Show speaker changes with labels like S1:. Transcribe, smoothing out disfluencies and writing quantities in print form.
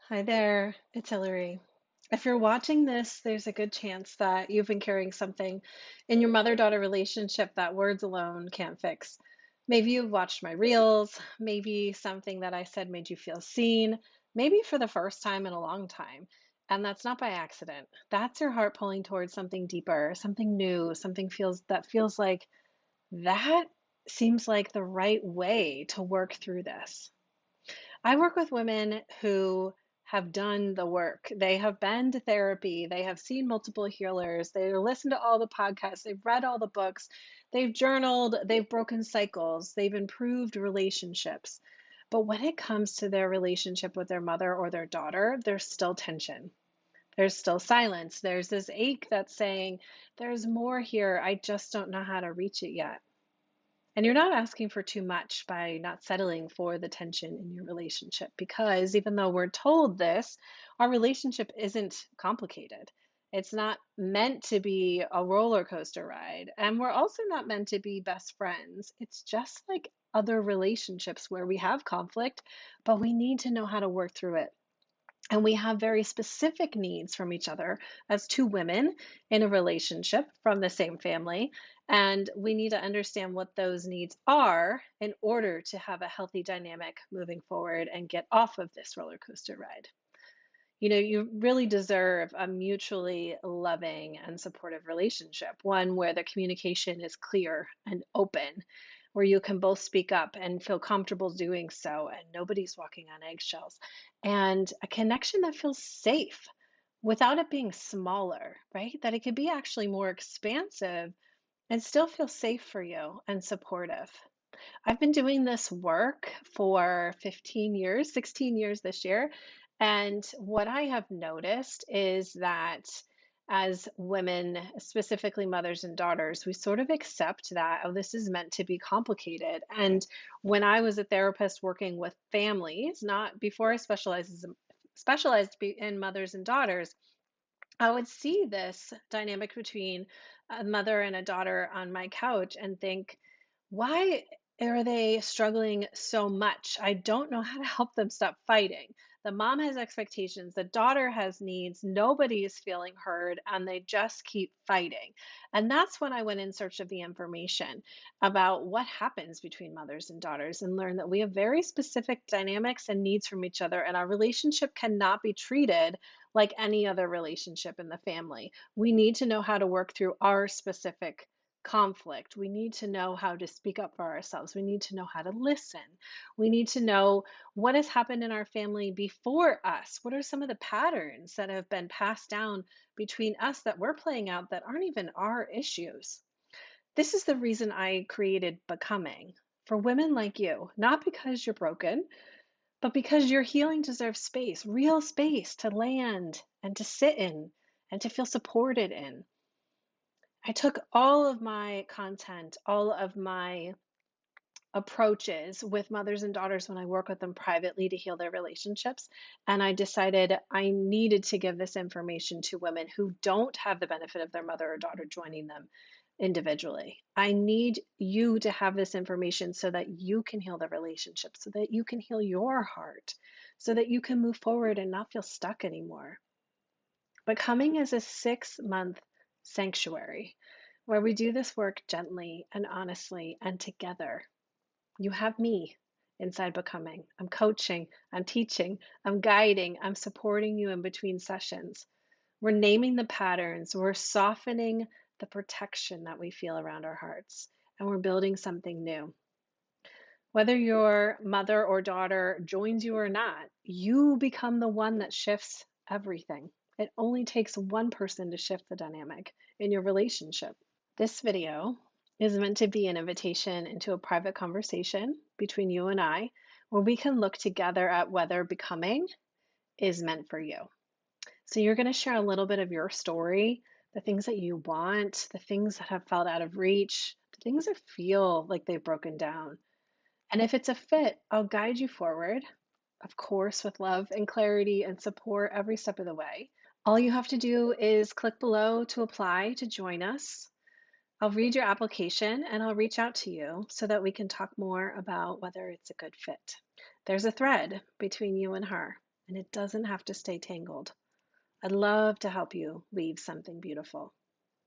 S1: Hi there, it's Hilary. If you're watching this, there's a good chance that you've been carrying something in your mother-daughter relationship that words alone can't fix. Maybe you've watched my reels, maybe something that I said made you feel seen, maybe for the first time in a long time. And that's not by accident. That's your heart pulling towards something deeper, something new, something feels like that seems like the right way to work through this. I work with women who have done the work. They have been to therapy. They have seen multiple healers. They listened to all the podcasts. They've read all the books. They've journaled. They've broken cycles. They've improved relationships. But when it comes to their relationship with their mother or their daughter, there's still tension. There's still silence. There's this ache that's saying, there's more here. I just don't know how to reach it yet. And you're not asking for too much by not settling for the tension in your relationship because even though we're told this, our relationship isn't complicated. It's not meant to be a roller coaster ride. And we're also not meant to be best friends. It's just like other relationships where we have conflict, but we need to know how to work through it. And we have very specific needs from each other as two women in a relationship from the same family. And we need to understand what those needs are in order to have a healthy dynamic moving forward and get off of this roller coaster ride. You know, you really deserve a mutually loving and supportive relationship, one where the communication is clear and open, where you can both speak up and feel comfortable doing so, and nobody's walking on eggshells, and a connection that feels safe without it being smaller, right? That it could be actually more expansive and still feel safe for you and supportive. I've been doing this work for 15 years, 16 years this year. And what I have noticed is that as women, specifically mothers and daughters, we sort of accept that, oh, this is meant to be complicated. And when I was a therapist working with families, not before I specialized in mothers and daughters, I would see this dynamic between a mother and a daughter on my couch and think, why are they struggling so much? I don't know how to help them stop fighting. The mom has expectations, the daughter has needs, nobody is feeling heard, and they just keep fighting. And that's when I went in search of the information about what happens between mothers and daughters and learned that we have very specific dynamics and needs from each other, and our relationship cannot be treated like any other relationship in the family. We need to know how to work through our specific conflict. We need to know how to speak up for ourselves. We need to know how to listen. We need to know what has happened in our family before us. What are some of the patterns that have been passed down between us that we're playing out that aren't even our issues? This is the reason I created Becoming for women like you, not because you're broken, but because your healing deserves space, real space to land and to sit in and to feel supported in. I took all of my content, all of my approaches with mothers and daughters when I work with them privately to heal their relationships. And I decided I needed to give this information to women who don't have the benefit of their mother or daughter joining them individually. I need you to have this information so that you can heal the relationship, so that you can heal your heart, so that you can move forward and not feel stuck anymore. Becoming is a 6-month sanctuary where we do this work gently and honestly and together. You have me inside Becoming. I'm coaching, I'm teaching, I'm guiding, I'm supporting you in between sessions. We're naming the patterns, we're softening the protection that we feel around our hearts, and we're building something new. Whether your mother or daughter joins you or not, you become the one that shifts everything. It only takes one person to shift the dynamic in your relationship. This video is meant to be an invitation into a private conversation between you and I, where we can look together at whether becoming is meant for you. So you're going to share a little bit of your story, the things that you want, the things that have felt out of reach, the things that feel like they've broken down. And if it's a fit, I'll guide you forward, of course, with love and clarity and support every step of the way. All you have to do is click below to apply to join us. I'll read your application and I'll reach out to you so that we can talk more about whether it's a good fit. There's a thread between you and her. and it doesn't have to stay tangled. I'd love to help you weave something beautiful.